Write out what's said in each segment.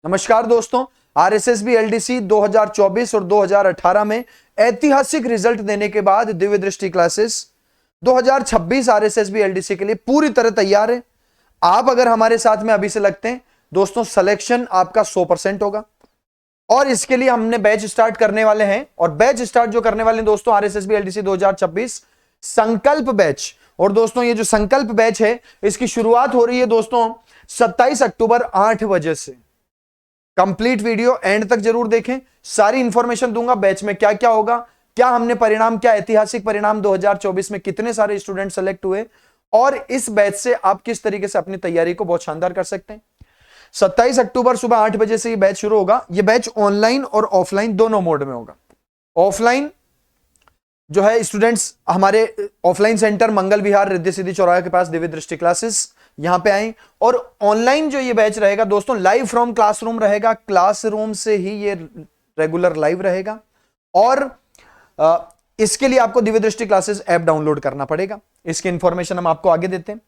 नमस्कार दोस्तों, RSSB LDC 2024 और 2018 में ऐतिहासिक रिजल्ट देने के बाद दिव्य दृष्टि क्लासेस 2026 आरएसएसबी एलडीसी के लिए पूरी तरह तैयार है। आप अगर हमारे साथ में अभी से लगते हैं दोस्तों, सिलेक्शन आपका 100% होगा और इसके लिए हमने बैच स्टार्ट करने वाले हैं। और बैच स्टार्ट जो करने वाले हैं दोस्तों, आरएसएसबी एलडीसी 2026 संकल्प बैच। और दोस्तों ये जो संकल्प बैच है, इसकी शुरुआत हो रही है दोस्तों 27 अक्टूबर 8 बजे से। कंप्लीट वीडियो एंड तक जरूर देखें, सारी इंफॉर्मेशन दूंगा बैच में क्या क्या होगा, क्या हमने परिणाम, क्या ऐतिहासिक परिणाम 2024 में कितने सारे स्टूडेंट सेलेक्ट हुए और इस बैच से आप किस तरीके से अपनी तैयारी को बहुत शानदार कर सकते हैं। 27 अक्टूबर सुबह 8 बजे से ये बैच शुरू होगा। ये बैच ऑनलाइन और ऑफलाइन दोनों मोड में होगा। ऑफलाइन जो है स्टूडेंट्स हमारे ऑफलाइन सेंटर मंगल विहार रिद्धि सिद्धि चौराहे के पास दिव्य दृष्टि क्लासेस, यहां पे आए। और ऑनलाइन जो ये बैच रहेगा दोस्तों, लाइव फ्रॉम क्लासरूम रहेगा। क्लासरूम से ही ये रेगुलर लाइव रहेगा और इसके लिए आपको दिव्य दृष्टि क्लासेस ऐप डाउनलोड करना पड़ेगा। इसकी इंफॉर्मेशन हम आपको आगे देते हैं।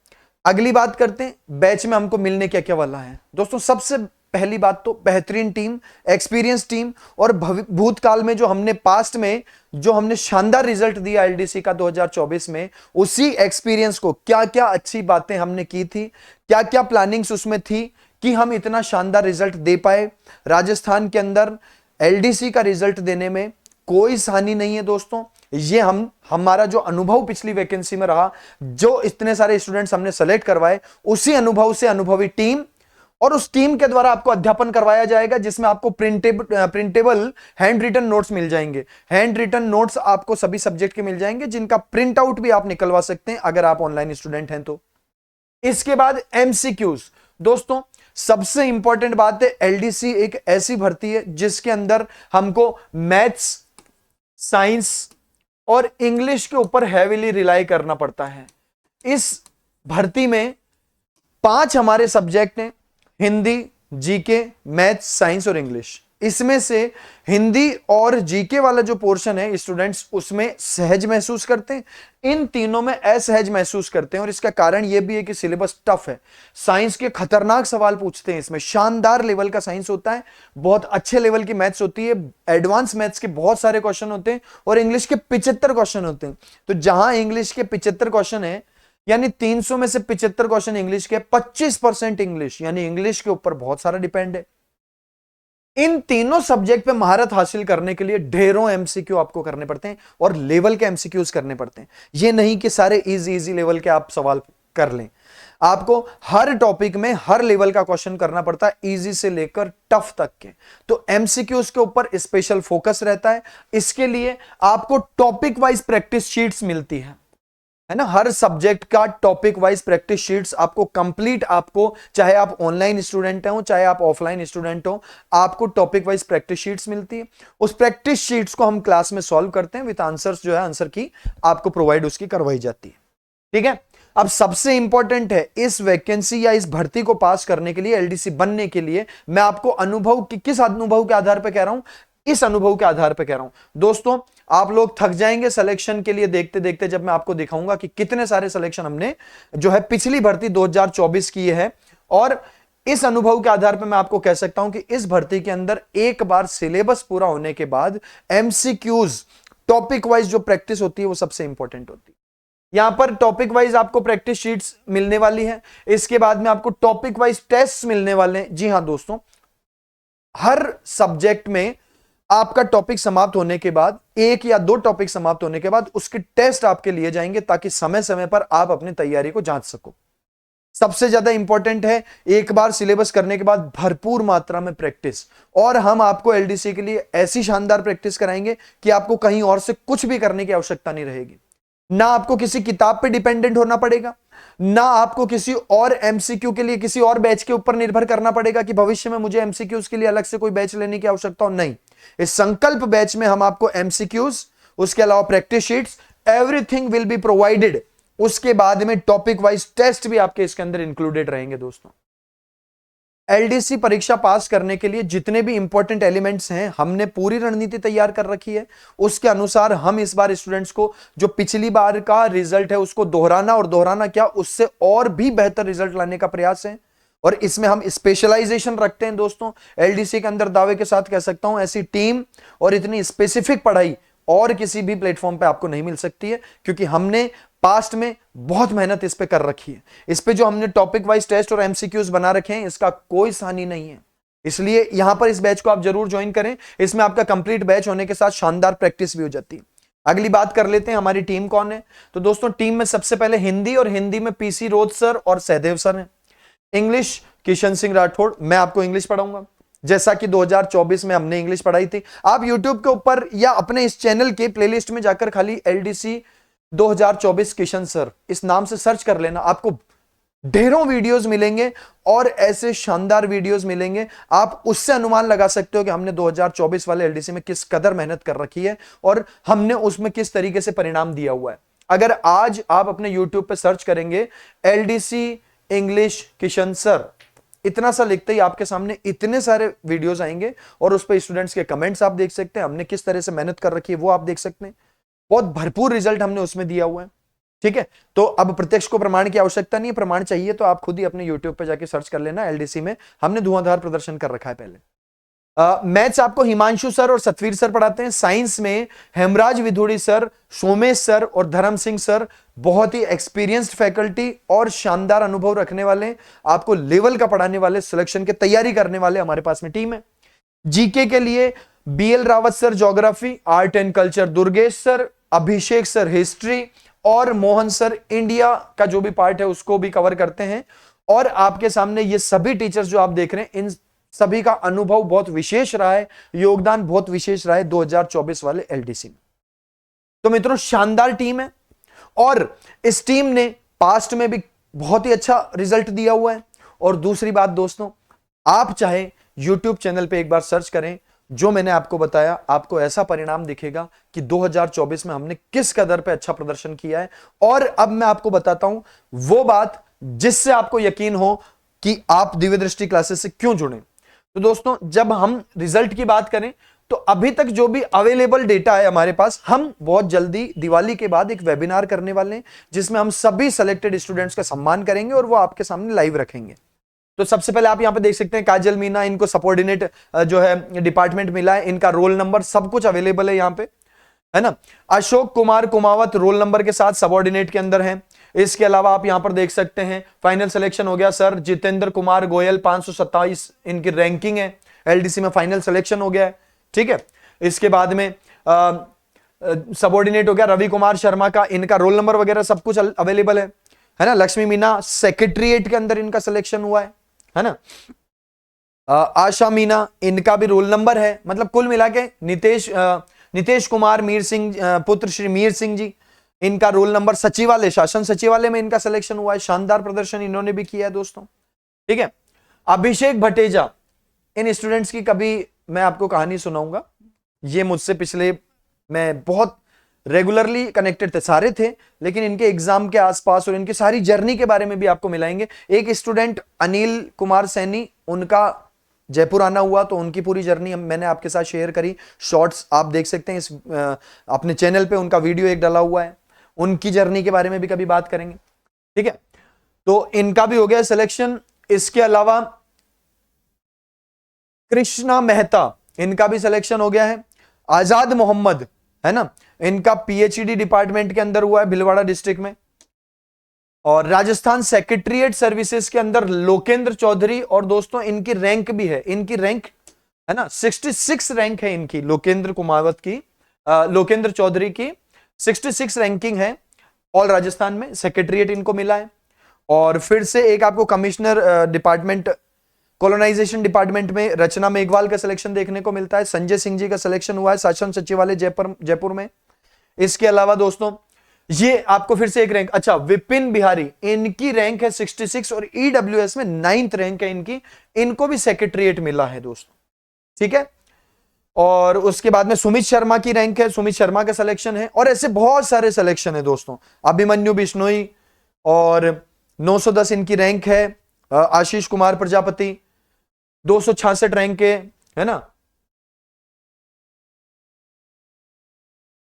अगली बात करते हैं बैच में हमको मिलने क्या क्या वाला है दोस्तों। सबसे पहली बात तो बेहतरीन टीम, एक्सपीरियंस टीम और भूतकाल में जो हमने पास्ट में जो हमने शानदार रिजल्ट दिया एलडीसी का 2024 में, उसी एक्सपीरियंस को क्या क्या अच्छी बातें हमने की थी, क्या क्या प्लानिंग्स उसमें थी कि हम इतना शानदार रिजल्ट दे पाए। राजस्थान के अंदर एलडीसी का रिजल्ट देने में कोई हानि नहीं है दोस्तों। ये हमारा जो अनुभव पिछली वैकेंसी में रहा, जो इतने सारे स्टूडेंट्स हमने सेलेक्ट करवाए, उसी अनुभव से अनुभवी टीम और उस टीम के द्वारा आपको अध्यापन करवाया जाएगा, जिसमें आपको प्रिंटेबल हैंड रिटन नोट्स मिल जाएंगे। हैंड रिटन नोट्स आपको सभी सब्जेक्ट के मिल जाएंगे, जिनका प्रिंट आउट भी आप निकलवा सकते हैं अगर आप ऑनलाइन स्टूडेंट हैं तो। इसके बाद एमसीक्यूज दोस्तों, सबसे इंपॉर्टेंट बात है, एलडीसी एक ऐसी भर्ती है जिसके अंदर हमको मैथ्स, साइंस और इंग्लिश के ऊपर हैवीली रिलाई करना पड़ता है। इस भर्ती में 5 हमारे सब्जेक्ट हैं, हिंदी, जीके, मैथ्स, साइंस और इंग्लिश। इसमें से हिंदी और जीके वाला जो पोर्शन है स्टूडेंट्स उसमें सहज महसूस करते हैं, इन तीनों में असहज महसूस करते हैं। और इसका कारण यह भी है कि सिलेबस टफ है। साइंस के खतरनाक सवाल पूछते हैं, इसमें शानदार लेवल का साइंस होता है, बहुत अच्छे लेवल की मैथ्स होती है, एडवांस मैथ्स के बहुत सारे क्वेश्चन होते हैं और इंग्लिश के 75 क्वेश्चन होते हैं। तो जहां इंग्लिश के 75 क्वेश्चन है, यानी 300 में से 75 क्वेश्चन इंग्लिश के, 25% इंग्लिश, यानी इंग्लिश के ऊपर बहुत सारा डिपेंड है। इन तीनों सब्जेक्ट पे महारत हासिल करने के लिए ढेरों एमसीक्यू आपको करने पड़ते हैं और लेवल के एमसीक्यूज करने पड़ते हैं। ये नहीं कि सारे इजी लेवल के आप सवाल कर लें, आपको हर टॉपिक में हर लेवल का क्वेश्चन करना पड़ता है, इजी से लेकर टफ तक के। तो एमसीक्यूज के ऊपर स्पेशल फोकस रहता है। इसके लिए आपको टॉपिक वाइज प्रैक्टिस शीट्स मिलती है ना। हर सब्जेक्ट का टॉपिक वाइज प्रैक्टिस शीट्स आपको कंप्लीट, आपको चाहे आप ऑनलाइन स्टूडेंट हो चाहे आप ऑफलाइन स्टूडेंट हो, आपको टॉपिक वाइज प्रैक्टिस शीट्स मिलती है। उस प्रैक्टिस शीट्स को हम क्लास में सॉल्व करते हैं विद आंसर्स, जो है आंसर की आपको प्रोवाइड उसकी करवाई जाती है। ठीक है। अब सबसे इंपॉर्टेंट है, इस वैकेंसी या इस भर्ती को पास करने के लिए, एलडीसी बनने के लिए, मैं आपको अनुभव की, किस अनुभव के आधार पर कह रहा हूं, इस अनुभव के आधार पर कह रहा हूं दोस्तों। आप लोग थक जाएंगे सिलेक्शन के लिए देखते देखते, जब मैं आपको दिखाऊंगा कि कितने सारे सिलेक्शन हमने जो है पिछली भर्ती 2024 की है। और इस अनुभव के आधार पर मैं आपको कह सकता हूं कि इस भर्ती के अंदर एक बार सिलेबस पूरा होने के बाद एमसीक्यूज, टॉपिक वाइज जो प्रैक्टिस होती है वो सबसे इंपॉर्टेंट होती है। यहां पर टॉपिक वाइज आपको प्रैक्टिस शीट्स मिलने वाली है। इसके बाद में आपको टॉपिक वाइज टेस्ट मिलने वाले हैं। जी हां दोस्तों, हर सब्जेक्ट में आपका टॉपिक समाप्त होने के बाद, 1 या 2 टॉपिक समाप्त होने के बाद उसके टेस्ट आपके लिए जाएंगे, ताकि समय समय पर आप अपनी तैयारी को जांच सको। सबसे ज्यादा इंपॉर्टेंट है, एक बार सिलेबस करने के बाद भरपूर मात्रा में प्रैक्टिस। और हम आपको एलडीसी के लिए ऐसी शानदार प्रैक्टिस कराएंगे कि आपको कहीं और से कुछ भी करने की आवश्यकता नहीं रहेगी। ना आपको किसी किताब पे डिपेंडेंट होना पड़ेगा, ना आपको किसी और एमसीक्यू के लिए किसी और बैच के ऊपर निर्भर करना पड़ेगा कि भविष्य में मुझे एमसीक्यूज के लिए अलग से कोई बैच लेने की आवश्यकता हो। नहीं, इस संकल्प बैच में हम आपको एमसीक्यूज, उसके अलावा practice sheets, everything will be provided. उसके बाद में टॉपिक वाइज टेस्ट भी आपके इसके अंदर इंक्लूडेड रहेंगे दोस्तों। एलडीसी परीक्षा पास करने के लिए जितने भी इंपॉर्टेंट एलिमेंट्स हैं, हमने पूरी रणनीति तैयार कर रखी है। उसके अनुसार हम इस बार स्टूडेंट्स को जो पिछली बार का रिजल्ट है उसको दोहराना, और दोहराना क्या, उससे और भी बेहतर रिजल्ट लाने का प्रयास है। और इसमें हम स्पेशलाइजेशन रखते हैं दोस्तों। एलडीसी के अंदर दावे के साथ कह सकता हूं ऐसी टीम और इतनी स्पेसिफिक पढ़ाई और किसी भी प्लेटफॉर्म पे आपको नहीं मिल सकती है, क्योंकि हमने पास्ट में बहुत मेहनत इस पे कर रखी है। इस पे जो हमने टॉपिक वाइज टेस्ट और एमसीक्यूज बना रखे हैं, इसका कोई सानी नहीं है। इसलिए यहां पर इस बैच को आप जरूर ज्वाइन करें। इसमें आपका कंप्लीट बैच होने के साथ शानदार प्रैक्टिस भी हो जाती है। अगली बात कर लेते हैं, हमारी टीम कौन है। तो दोस्तों टीम में सबसे पहले हिंदी, और हिंदी में पीसी रोज सर और सहदेव सर हैं। इंग्लिश किशन सिंह राठौड़, मैं आपको इंग्लिश पढ़ाऊंगा, जैसा कि 2024 में हमने इंग्लिश पढ़ाई थी। आप YouTube के ऊपर या अपने इस चैनल के प्लेलिस्ट में जाकर खाली एलडीसी 2024 किशन सर इस नाम से सर्च कर लेना, आपको ढेरों वीडियोस मिलेंगे और ऐसे शानदार वीडियोस मिलेंगे। आप उससे अनुमान लगा सकते हो कि हमने 2024 वाले एलडीसी में किस कदर मेहनत कर रखी है और हमने उसमें किस तरीके से परिणाम दिया हुआ है। अगर आज आप अपने YouTube पे सर्च करेंगे एलडीसी इंग्लिश किशन सर, इतना सा लिखते ही आपके सामने इतने सारे वीडियोस आएंगे और उस पर स्टूडेंट्स के कमेंट्स आप देख सकते हैं, हमने किस तरह से मेहनत कर रखी है वो आप देख सकते हैं। बहुत भरपूर रिजल्ट हमने उसमें दिया हुआ है। ठीक है, तो अब प्रत्यक्ष को प्रमाण की आवश्यकता नहीं है, प्रमाण चाहिए तो आप खुद ही अपने YouTube पे जाके सर्च कर लेना। एलडीसी में हमने धुआंधार प्रदर्शन कर रखा है पहले। मैथ्स आपको हिमांशु सर और सतवीर सर पढ़ाते हैं। साइंस में हेमराज विधुड़ी सर, सोमेश सर और धर्म सिंह सर, बहुत ही एक्सपीरियंस्ड फैकल्टी और शानदार अनुभव रखने वाले, आपको लेवल का पढ़ाने वाले, सिलेक्शन की तैयारी करने वाले हमारे पास में टीम है। जीके के लिए B L Rawat sir geography, art and culture Durgesh sir, Abhishek sir history और मोहन सर इंडिया का जो भी पार्ट है उसको भी कवर करते हैं। और आपके सामने ये सभी टीचर्स जो आप देख रहे हैं, इन सभी का अनुभव बहुत विशेष रहा है, योगदान बहुत विशेष रहा है 2024 वाले एलडीसी में। तो मित्रों शानदार टीम है और इस टीम ने पास्ट में भी बहुत ही अच्छा रिजल्ट दिया हुआ है। और दूसरी बात दोस्तों, आप चाहे YouTube चैनल पे एक बार सर्च करें, जो मैंने आपको बताया, आपको ऐसा परिणाम दिखेगा कि 2024 में हमने किस कदर पे अच्छा प्रदर्शन किया है। और अब मैं आपको बताता हूं वो बात जिससे आपको यकीन हो कि आप दिव्य दृष्टि क्लासेस से क्यों जुड़े। तो दोस्तों जब हम रिजल्ट की बात करें तो अभी तक जो भी अवेलेबल डेटा है हमारे पास, हम बहुत जल्दी दिवाली के बाद एक वेबिनार करने वाले हैं जिसमें हम सभी सिलेक्टेड स्टूडेंट्स का सम्मान करेंगे और वो आपके सामने लाइव रखेंगे। तो सबसे पहले आप यहां पे देख सकते हैं काजल मीना, इनको सबऑर्डिनेट जो है डिपार्टमेंट मिला है, इनका रोल नंबर सब कुछ अवेलेबल है यहां पे, है ना। अशोक कुमार कुमावत रोल नंबर के साथ सबऑर्डिनेट के अंदर है। इसके अलावा आप यहां पर देख सकते हैं फाइनल सिलेक्शन हो गया सर जितेंद्र कुमार गोयल, 527 इनकी रैंकिंग है, एलडीसी में फाइनल सिलेक्शन हो गया है। ठीक है, इसके बाद में सबऑर्डिनेट हो गया रवि कुमार शर्मा का, इनका रोल नंबर वगैरह सब कुछ अवेलेबल है ना। लक्ष्मी मीना सेक्रेटरीट के अंदर इनका सिलेक्शन हुआ है ना। आशा मीना, इनका भी रोल नंबर है। मतलब कुल मिला के नितेश कुमार मीर सिंह, पुत्र श्री मीर सिंह जी, इनका रोल नंबर सचिवालय, शासन सचिवालय में इनका सिलेक्शन हुआ है। शानदार प्रदर्शन इन्होंने भी किया है दोस्तों। ठीक है, अभिषेक भटेजा, इन स्टूडेंट्स की कभी मैं आपको कहानी सुनाऊंगा। ये मुझसे पिछले, मैं बहुत रेगुलरली कनेक्टेड थे, सारे थे, लेकिन इनके एग्जाम के आसपास और इनकी सारी जर्नी के बारे में भी आपको मिलाएंगे। एक स्टूडेंट अनिल कुमार सैनी, उनका जयपुर आना हुआ तो उनकी पूरी जर्नी मैंने आपके साथ शेयर करी, शॉर्ट्स आप देख सकते हैं इस अपने चैनल पे, उनका वीडियो एक डाला हुआ है, उनकी जर्नी के बारे में भी कभी बात करेंगे। ठीक है, तो इनका भी हो गया सिलेक्शन। इसके अलावा कृष्णा मेहता, इनका भी सिलेक्शन हो गया है। आजाद मोहम्मद, है ना, इनका पीएचडी डिपार्टमेंट के अंदर हुआ है भिलवाड़ा डिस्ट्रिक्ट में। और राजस्थान सेक्रेटरीट सर्विसेज के अंदर लोकेंद्र चौधरी, और दोस्तों इनकी रैंक भी है, इनकी रैंक है ना 66 रैंक है इनकी, लोकेंद्र कुमावत की, लोकेंद्र चौधरी की 66 रैंकिंग है ऑल राजस्थान में, सेक्रेटरीट इनको मिला है। और फिर से एक आपको कमिश्नर डिपार्टमेंट, कॉलोनाइजेशन डिपार्टमेंट में रचना मेघवाल का सिलेक्शन देखने को मिलता है। संजय सिंह जी का सिलेक्शन हुआ है शासन सचिवालय जयपुर में। इसके अलावा दोस्तों ये आपको फिर से एक रैंक, अच्छा विपिन बिहारी, इनकी रैंक है 66 और ईडब्ल्यूएस में 9th रैंक है इनकी, इनको भी सेक्रेटरीट मिला है दोस्तों। ठीक है, और उसके बाद में सुमित शर्मा की रैंक है, सुमित शर्मा का सिलेक्शन है। और ऐसे बहुत सारे सिलेक्शन है दोस्तों। अभिमन्यु बिश्नोई और 910 इनकी रैंक है। आशीष कुमार प्रजापति 266 रैंक के, है ना।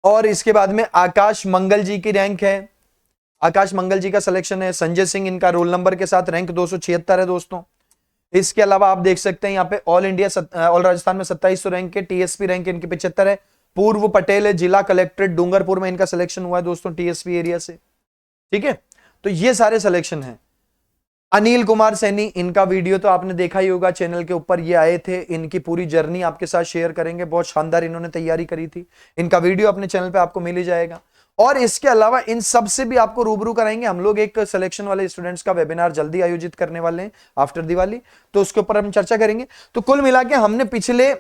और इसके बाद में आकाश मंगल जी की रैंक है, आकाश मंगल जी का सिलेक्शन है। संजय सिंह, इनका रोल नंबर के साथ रैंक 276 है दोस्तों। इसके अलावा आप देख सकते हैं यहाँ पे ऑल इंडिया ऑल राजस्थान में 2700 रैंक के, टीएसपी रैंक इनके 75 है। पूर्व पटेल है, जिला कलेक्ट्रेट डूंगरपुर में इनका सिलेक्शन हुआ है दोस्तों टीएसपी एरिया से। ठीक है, तो ये सारे सिलेक्शन हैं। अनिल कुमार सैनी, इनका वीडियो तो आपने देखा ही होगा चैनल के ऊपर, ये आए थे, इनकी पूरी जर्नी आपके साथ शेयर करेंगे। बहुत शानदार इन्होंने तैयारी करी थी, इनका वीडियो अपने चैनल पे आपको मिल ही जाएगा। और इसके अलावा इन सब से भी आपको रूबरू कराएंगे। हम लोग एक सिलेक्शन वाले स्टूडेंट्स का वेबिनार जल्दी आयोजित करने वाले हैं आफ्टर दिवाली, तो उसके ऊपर हम चर्चा करेंगे। तो कुल मिला के हमने पिछले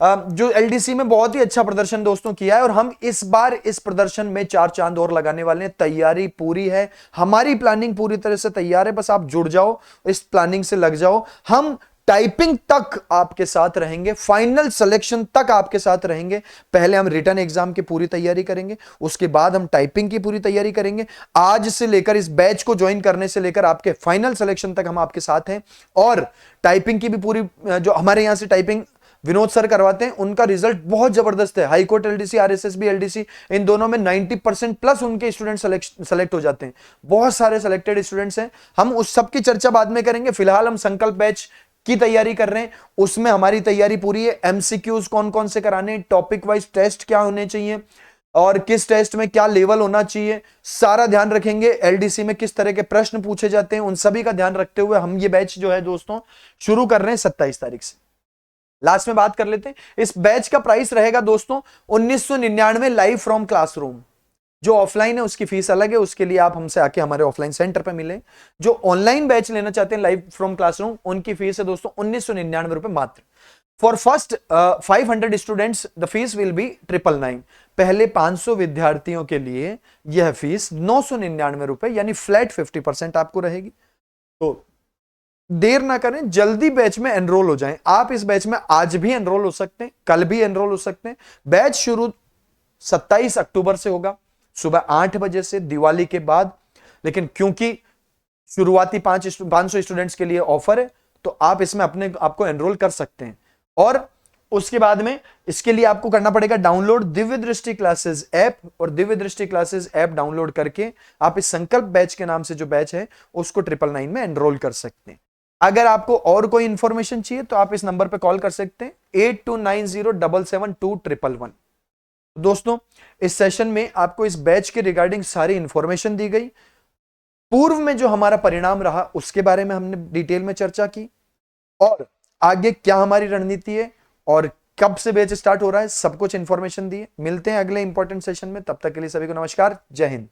जो एलडीसी में बहुत ही अच्छा प्रदर्शन दोस्तों किया है, और हम इस बार इस प्रदर्शन में 4 चांद और लगाने वाले हैं। तैयारी पूरी है, हमारी प्लानिंग पूरी तरह से तैयार है, बस आप जुड़ जाओ, इस प्लानिंग से लग जाओ। हम टाइपिंग तक आपके साथ रहेंगे, फाइनल सिलेक्शन तक आपके साथ रहेंगे। पहले हम रिटन एग्जाम की पूरी तैयारी करेंगे, उसके बाद हम टाइपिंग की पूरी तैयारी करेंगे। आज से लेकर, इस बैच को ज्वाइन करने से लेकर आपके फाइनल सिलेक्शन तक हम आपके साथ हैं। और टाइपिंग की भी पूरी, जो हमारे यहां से टाइपिंग विनोद सर करवाते हैं, उनका रिजल्ट बहुत जबरदस्त है। हाईकोर्ट एलडीसी, आरएसएसबी एलडीसी, इन दोनों में 90% प्लस उनके स्टूडेंट सेलेक्ट हो जाते हैं। बहुत सारे सिलेक्टेड स्टूडेंट्स हैं। हम उस सब की चर्चा बाद में करेंगे। फिलहाल हम संकल्प बैच की तैयारी कर रहे हैं, उसमें हमारी तैयारी पूरी है। एमसीक्यूज कौन कौन से कराने, टॉपिक वाइज टेस्ट क्या होने चाहिए, और किस टेस्ट में क्या लेवल होना चाहिए, सारा ध्यान रखेंगे। एलडीसी में किस तरह के प्रश्न पूछे जाते हैं, उन सभी का ध्यान रखते हुए हम ये बैच जो है दोस्तों शुरू कर रहे हैं 27 तारीख से। लास्ट में बात कर लेते हैं, इस बैच का प्राइस रहेगा दोस्तों 1999 लाइव फ्रॉम क्लासरूम। जो ऑफलाइन है उसकी फीस अलग है, उसके लिए आप हमसे आके हमारे ऑफलाइन सेंटर पे मिले। जो ऑनलाइन बैच लेना चाहते हैं लाइव फ्रॉम क्लासरूम, उनकी फीस है दोस्तों 1999 रुपए मात्र। For first 500 students the fees will be 999। पहले 500 विद्यार्थियों के लिए यह फीस 999 रुपए, यानी फ्लैट 50% आपको रहेगी। तो देर ना करें, जल्दी बैच में एनरोल हो जाएं। आप इस बैच में आज भी एनरोल हो सकते हैं, कल भी एनरोल हो सकते हैं। बैच शुरू 27 अक्टूबर से होगा, सुबह 8 बजे से, दिवाली के बाद। लेकिन क्योंकि शुरुआती 500 स्टूडेंट्स के लिए ऑफर है, तो आप इसमें अपने आपको एनरोल कर सकते हैं। और उसके बाद में इसके लिए आपको करना पड़ेगा डाउनलोड दिव्य दृष्टि क्लासेस ऐप, और दिव्य दृष्टि क्लासेस ऐप डाउनलोड करके आप इस संकल्प बैच के नाम से जो बैच है उसको 999 में एनरोल कर सकते हैं। अगर आपको और कोई इंफॉर्मेशन चाहिए तो आप इस नंबर पे कॉल कर सकते हैं 8290772111। दोस्तों, इस सेशन में आपको इस बैच के रिगार्डिंग सारी इंफॉर्मेशन दी गई। पूर्व में जो हमारा परिणाम रहा उसके बारे में हमने डिटेल में चर्चा की, और आगे क्या हमारी रणनीति है और कब से बैच स्टार्ट हो रहा है, सब कुछ इंफॉर्मेशन दी है। मिलते हैं अगले इंपॉर्टेंट सेशन में, तब तक के लिए सभी को नमस्कार, जय हिंद।